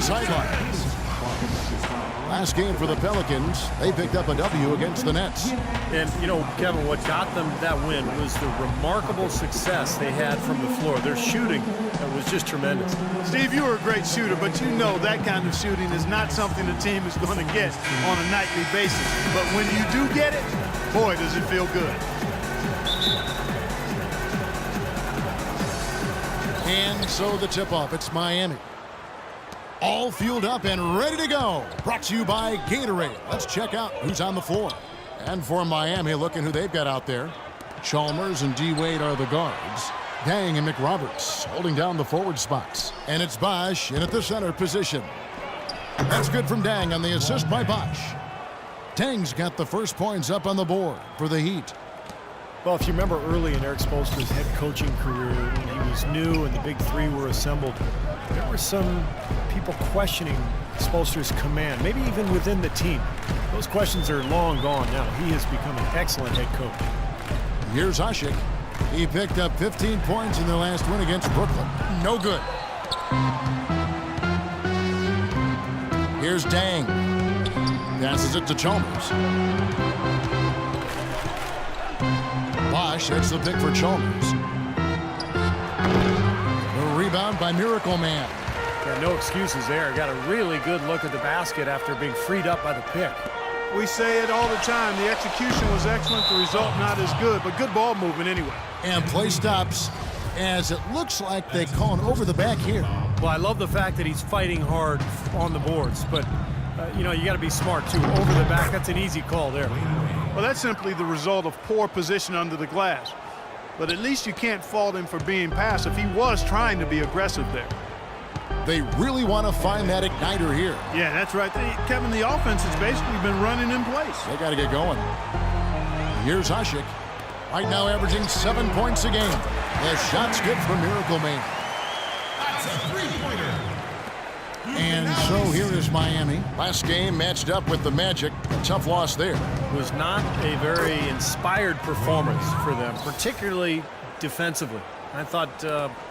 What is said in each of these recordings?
the sidelines. Last game for the Pelicans, they picked up a W against the Nets. And, you know, Kevin, what got them that win was the remarkable success they had from the floor. Their shooting was just tremendous. Steve, you were a great shooter, but you know that kind of shooting is not something the team is going to get on a nightly basis. But when you do get it, boy, does it feel good. And so the tip-off, it's Miami. All fueled up and ready to go. Brought to you by Gatorade. Let's check out who's on the floor. And for Miami, looking who they've got out there. Chalmers and D-Wade are the guards. Dang and McRoberts holding down the forward spots. And it's Bosch in at the center position. That's good from Dang on the assist by Bosch. Dang's got the first points up on the board for the Heat. Well, if you remember early in Eric Spoelstra's head coaching career, when he was new and the big three were assembled, there were some people questioning Spoelstra's command, maybe even within the team. Those questions are long gone now. He has become an excellent head coach. Here's Ashik. He picked up 15 points in their last win against Brooklyn. No good. Here's Dang. Passes it to Chalmers. Bosch hits the pick for Chalmers. The rebound by Miracle Man. Yeah, no excuses there. Got a really good look at the basket after being freed up by the pick. We say it all the time. The execution was excellent. The result not as good, but good ball movement anyway. And play stops as it looks like they call an over the back here. Well, I love the fact that he's fighting hard on the boards, but, you know, you got to be smart, too. Over the back, that's an easy call there. Well, that's simply the result of poor position under the glass. But at least you can't fault him for being passive. He was trying to be aggressive there. They really want to find that igniter here. Yeah, that's right. Kevin, the offense has basically been running in place. They got to get going. Here's Ashik. Right now averaging 7 points a game. The shot's good for Miracle Man. That's a three-pointer. And so here is Miami. Last game matched up with the Magic. A tough loss there. It was not a very inspired performance for them, particularly defensively. I thought,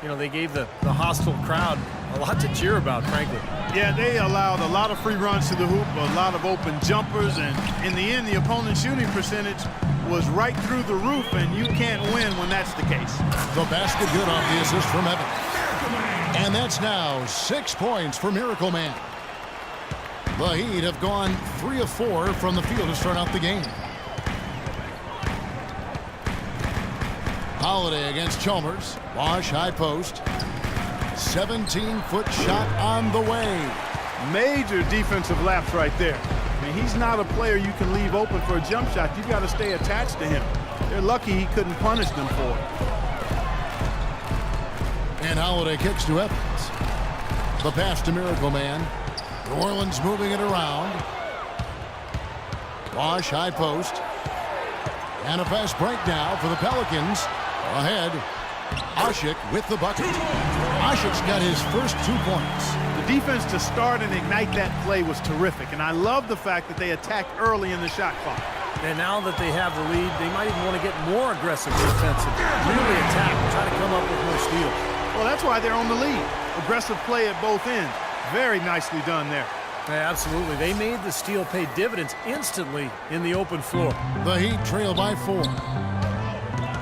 you know, they gave the hostile crowd a lot to cheer about, frankly. Yeah, they allowed a lot of free runs to the hoop, a lot of open jumpers, and in the end, the opponent's shooting percentage was right through the roof, and you can't win when that's the case. The basket good off the assist from Evans. And that's now 6 points for Miracle Man. The Heat have gone 3 of 4 from the field to start out the game. Holiday against Chalmers. Bosch high post. 17-foot shot on the way. Major defensive lapse right there. I mean, he's not a player you can leave open for a jump shot. You've got to stay attached to him. They're lucky he couldn't punish them for it. And Holiday kicks to Evans. The pass to Miracle Man. New Orleans moving it around. Bosch high post. And a fast break now for the Pelicans. Ahead, Ashik with the bucket. Ashik's got his first 2 points. The defense to start and ignite that play was terrific, and I love the fact that they attacked early in the shot clock. And now that they have the lead, they might even want to get more aggressive defensively. Really attack, try to come up with more steals. Well, that's why they're on the lead. Aggressive play at both ends. Very nicely done there. Yeah, absolutely. They made the steal pay dividends instantly in the open floor. The Heat trail by 4.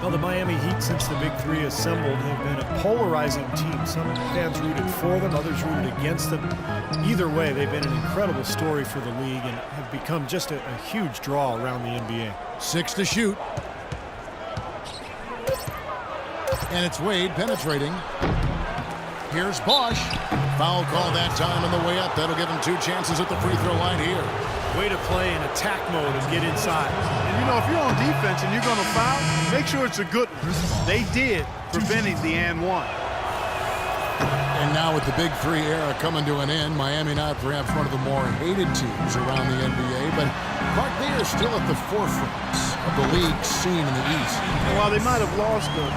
Well, the Miami Heat, since the Big Three assembled, have been a polarizing team. Some fans rooted for them, others rooted against them. Either way, they've been an incredible story for the league and have become just a huge draw around the NBA. 6 to shoot. And it's Wade penetrating. Here's Bosch. Foul call that time on the way up. That'll give him 2 chances at the free throw line here. Way to play in attack mode and get inside. And, you know, if you're on defense and you're going to foul, make sure it's a good one. They did, preventing the and one. And now with the Big Three era coming to an end, Miami not perhaps one of the more hated teams around the NBA, but Clark, they are still at the forefront of the league scene in the East. And while they might have lost a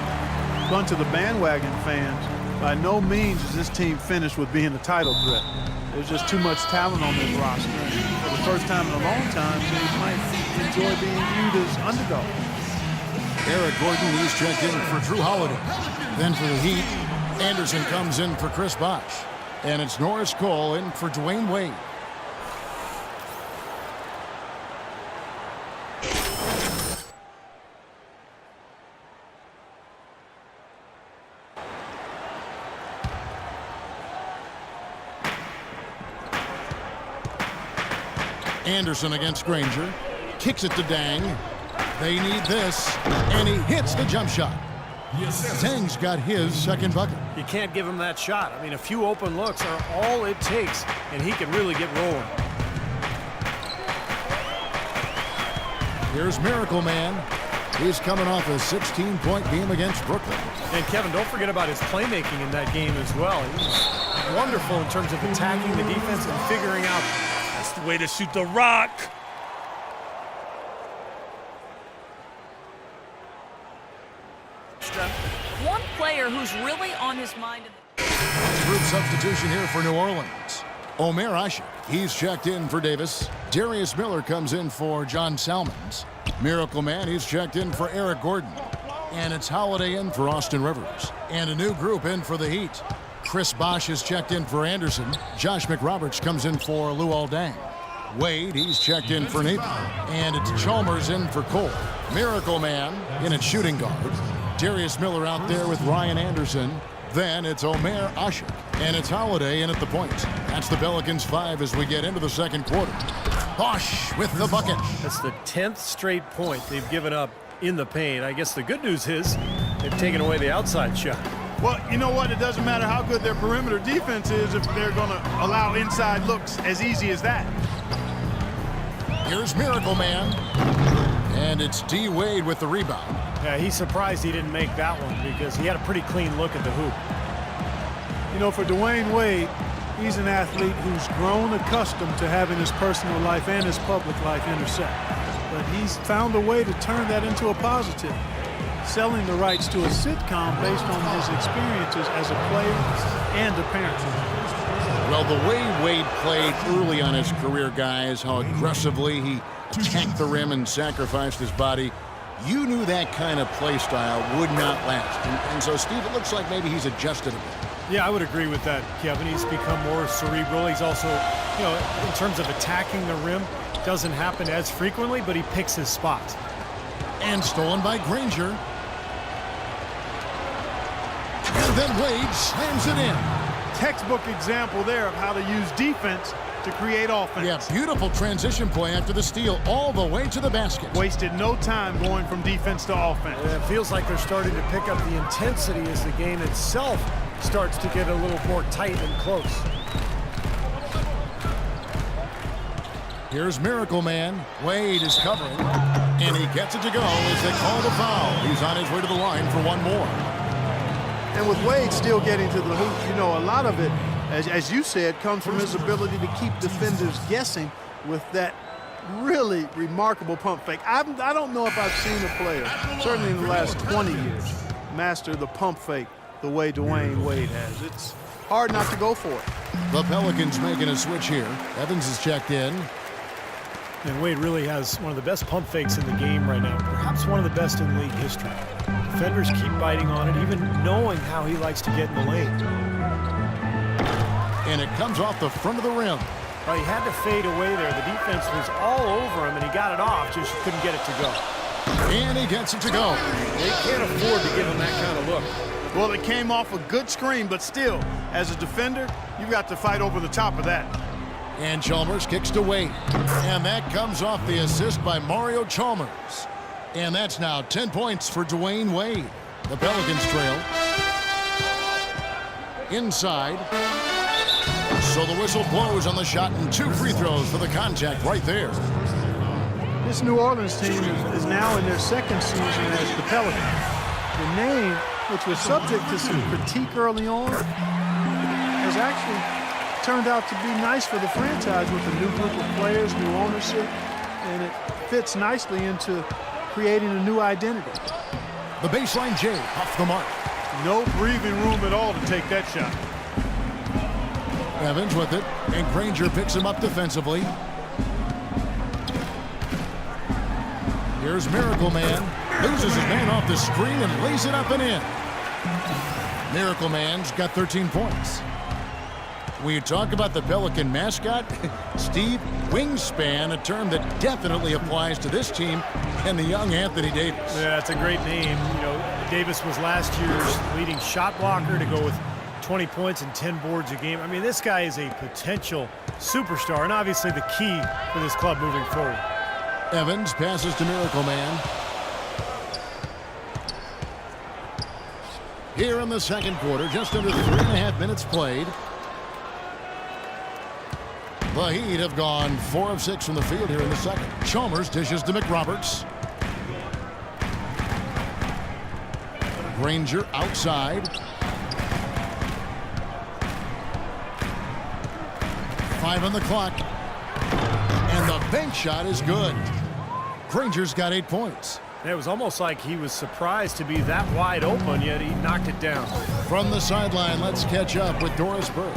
bunch of the bandwagon fans, by no means is this team finished with being a title threat. There's just too much talent on this roster. For the first time in a long time, teams might enjoy being viewed as underdogs. Eric Gordon, he's checked in for Drew Holiday. Then for the Heat, Anderson comes in for Chris Bosh. And it's Norris Cole in for Dwayne Wade. Anderson against Granger. Kicks it to Dang. They need this. And he hits the jump shot. Dang's got his second bucket. You can't give him that shot. I mean, a few open looks are all it takes, and he can really get rolling. Here's Miracle Man. He's coming off a 16-point game against Brooklyn. And Kevin, don't forget about his playmaking in that game as well. He was wonderful in terms of attacking the defense and figuring out that's the way to shoot the rock. One player who's really on his mind. Group substitution here for New Orleans. Omer Ashik, he's checked in for Davis. Darius Miller comes in for John Salmons. Miracle Man, he's checked in for Eric Gordon. And it's Holiday in for Austin Rivers. And a new group in for the Heat. Chris Bosh is checked in for Anderson. Josh McRoberts comes in for Luol Deng. Wade, he's checked in for Nathan. And it's Chalmers in for Cole. Miracle Man in at shooting guard. Darius Miller out there with Ryan Anderson. Then it's Omer Ashik. And it's Holiday in at the point. That's the Pelicans 5 as we get into the second quarter. Bosh with the bucket. That's the 10th straight point they've given up in the paint. I guess the good news is they've taken away the outside shot. Well, you know what? It doesn't matter how good their perimeter defense is if they're going to allow inside looks as easy as that. Here's Miracle Man. And it's D. Wade with the rebound. Yeah, he's surprised he didn't make that one because he had a pretty clean look at the hoop. You know, for Dwayne Wade, he's an athlete who's grown accustomed to having his personal life and his public life intersect. But he's found a way to turn that into a positive, selling the rights to a sitcom based on his experiences as a player and a parent. Well, the way Wade played early on his career, guys, how aggressively he attacked the rim and sacrificed his body, you knew that kind of play style would not last. And so, Steve, it looks like maybe he's adjusted a bit. Yeah, I would agree with that, Kevin. He's become more cerebral. He's also, you know, in terms of attacking the rim, doesn't happen as frequently, but he picks his spots. And stolen by Granger. And then Wade slams it in. Textbook example there of how to use defense to create offense. Yeah, beautiful transition play after the steal all the way to the basket. Wasted no time going from defense to offense. And it feels like they're starting to pick up the intensity as the game itself starts to get a little more tight and close. Here's Miracle Man. Wade is covering, and he gets it to go as they call the foul. He's on his way to the line for one more. And with Wade still getting to the hoop, you know, a lot of it, as you said, comes from his ability to keep defenders guessing with that really remarkable pump fake. I don't know if I've seen a player, certainly in the last 20 years, master the pump fake the way Dwayne Wade has. It's hard not to go for it. The Pelicans making a switch here. Evans is checked in. And Wade really has one of the best pump fakes in the game right now, perhaps one of the best in league history. Defenders keep biting on it, even knowing how he likes to get in the lane. And it comes off the front of the rim. Well, he had to fade away there. The defense was all over him, and he got it off, just couldn't get it to go. And he gets it to go. They can't afford to give him that kind of look. Well, it came off a good screen, but still, as a defender, you've got to fight over the top of that. And Chalmers kicks to Wade. And that comes off the assist by Mario Chalmers. And that's now 10 points for Dwayne Wade. The Pelicans trail. Inside. So the whistle blows on the shot and 2 free throws for the contact right there. This New Orleans team is now in their second season as the Pelicans. The name, which was subject to some critique early on, has actually turned out to be nice for the franchise with a new group of players, new ownership, and it fits nicely into creating a new identity. The baseline J off the mark. No breathing room at all to take that shot. Evans with it, and Granger picks him up defensively. Here's Miracle Man. Loses his man off the screen and lays it up and in. Miracle Man's got 13 points. When you talk about the Pelican mascot, Steve, wingspan, a term that definitely applies to this team and the young Anthony Davis. Yeah, it's a great name. You know, Davis was last year's leading shot blocker to go with 20 points and 10 boards a game. I mean, this guy is a potential superstar and obviously the key for this club moving forward. Evans passes to Miracle Man. Here in the second quarter, just under 3.5 minutes played. The Heat have gone 4 of 6 from the field here in the second. Chalmers dishes to McRoberts. Granger outside. 5 on the clock. And the bank shot is good. Granger's got 8 points. It was almost like he was surprised to be that wide open, yet he knocked it down. From the sideline, let's catch up with Doris Burke.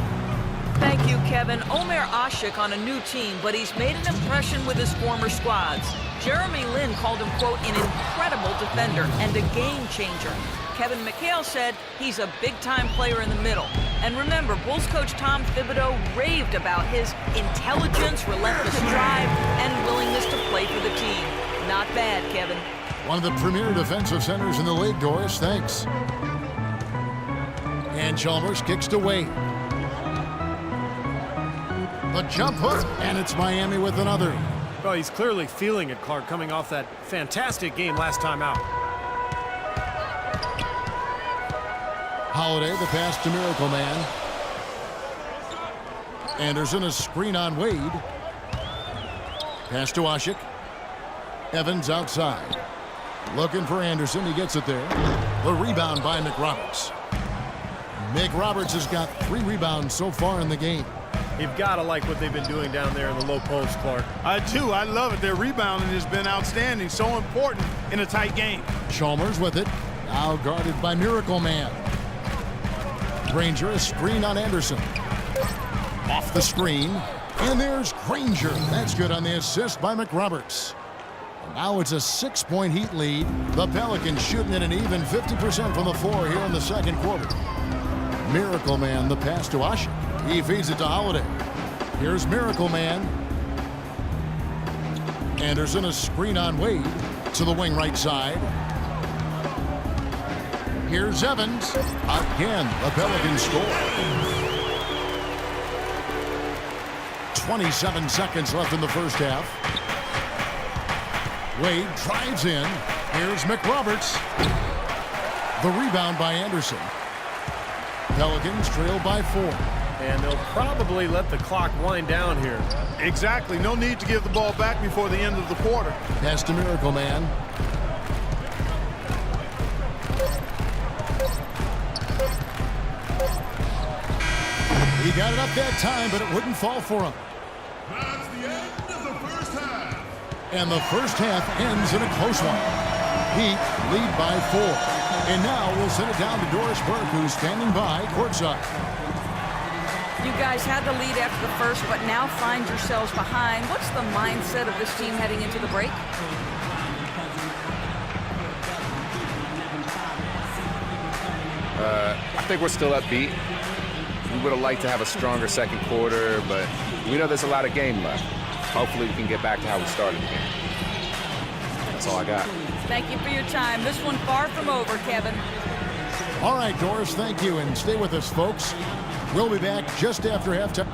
Thank you, Kevin. Omer Ashik on a new team, but he's made an impression with his former squads. Jeremy Lin called him, quote, an incredible defender and a game changer. Kevin McHale said he's a big-time player in the middle. And remember, Bulls coach Tom Thibodeau raved about his intelligence, relentless drive, and willingness to play for the team. Not bad, Kevin. One of the premier defensive centers in the league, Doris. Thanks. And Chalmers kicks to Wade. The jump hook, and it's Miami with another. Well, he's clearly feeling it, Clark, coming off that fantastic game last time out. Holiday, the pass to Miracle Man. Anderson, a screen on Wade. Pass to Ashik. Evans outside. Looking for Anderson. He gets it there. The rebound by McRoberts. McRoberts has got 3 rebounds so far in the game. You've got to like what they've been doing down there in the low post, Clark. I do. I love it. Their rebounding has been outstanding. So important in a tight game. Chalmers with it. Now guarded by Miracle Man. Granger, a screen on Anderson. Off the screen. And there's Granger. That's good on the assist by McRoberts. And now it's a 6-point Heat lead. The Pelicans shooting at an even 50% from the floor here in the second quarter. Miracle Man, the pass to Ashik. He feeds it to Holiday. Here's Miracle Man. Anderson, a screen on Wade to the wing right side. Here's Evans. Again, the Pelicans score. 27 seconds left in the first half. Wade drives in. Here's McRoberts. The rebound by Anderson. Pelicans trail by 4. And they'll probably let the clock wind down here. Exactly. No need to give the ball back before the end of the quarter. Pass to Miracle Man. He got it up that time, but it wouldn't fall for him. That's the end of the first half. And the first half ends in a close one. Heat lead by 4. And now we'll send it down to Doris Burke, who's standing by courtside. You guys had the lead after the first, but now find yourselves behind. What's the mindset of this team heading into the break? I think we're still upbeat. We would have liked to have a stronger second quarter, but we know there's a lot of game left. Hopefully we can get back to how we started the game. That's all I got. Thank you for your time. This one far from over, Kevin. All right, Doris, thank you. And stay with us, folks. We'll be back just after halftime.